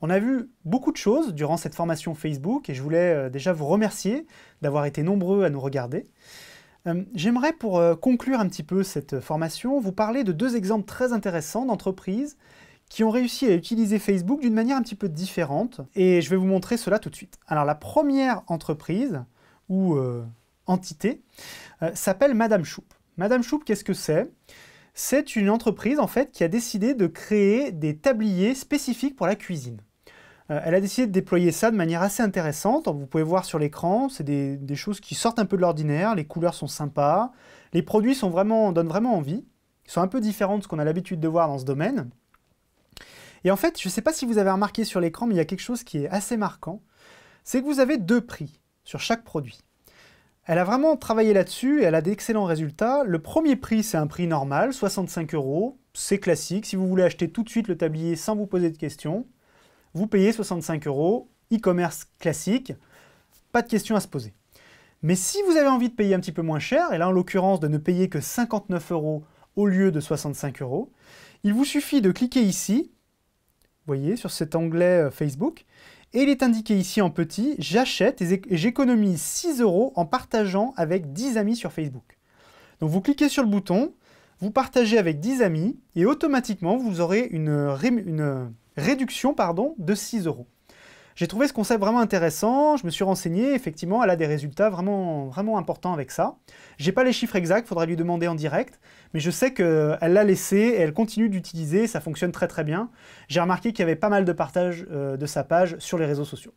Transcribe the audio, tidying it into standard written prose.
On a vu beaucoup de choses durant cette formation Facebook et je voulais déjà vous remercier d'avoir été nombreux à nous regarder. J'aimerais pour conclure un petit peu cette formation, vous parler de deux exemples très intéressants d'entreprises qui ont réussi à utiliser Facebook d'une manière un petit peu différente et je vais vous montrer cela tout de suite. Alors la première entreprise ou entité s'appelle Madame Choup. Madame Choup, qu'est-ce que c'est? C'est une entreprise en fait qui a décidé de créer des tabliers spécifiques pour la cuisine. Elle a décidé de déployer ça de manière assez intéressante. Vous pouvez voir sur l'écran, c'est des choses qui sortent un peu de l'ordinaire, les couleurs sont sympas, les produits donnent vraiment envie, ils sont un peu différents de ce qu'on a l'habitude de voir dans ce domaine. Et en fait, je ne sais pas si vous avez remarqué sur l'écran, mais il y a quelque chose qui est assez marquant, c'est que vous avez deux prix sur chaque produit. Elle a vraiment travaillé là-dessus et elle a d'excellents résultats. Le premier prix, c'est un prix normal, 65 €, c'est classique. Si vous voulez acheter tout de suite le tablier sans vous poser de questions, vous payez 65 €, e-commerce classique, pas de questions à se poser. Mais si vous avez envie de payer un petit peu moins cher, et là en l'occurrence de ne payer que 59 € au lieu de 65 €, il vous suffit de cliquer ici, vous voyez, sur cet onglet Facebook, et il est indiqué ici en petit, j'achète et j'économise 6 € en partageant avec 10 amis sur Facebook. Donc vous cliquez sur le bouton, vous partagez avec 10 amis, et automatiquement vous aurez une réduction de 6 €. J'ai trouvé ce concept vraiment intéressant, je me suis renseigné, effectivement, elle a des résultats vraiment, vraiment importants avec ça. J'ai pas les chiffres exacts, il faudra lui demander en direct, mais je sais qu'elle l'a laissé et elle continue d'utiliser, ça fonctionne très très bien. J'ai remarqué qu'il y avait pas mal de partages de sa page sur les réseaux sociaux.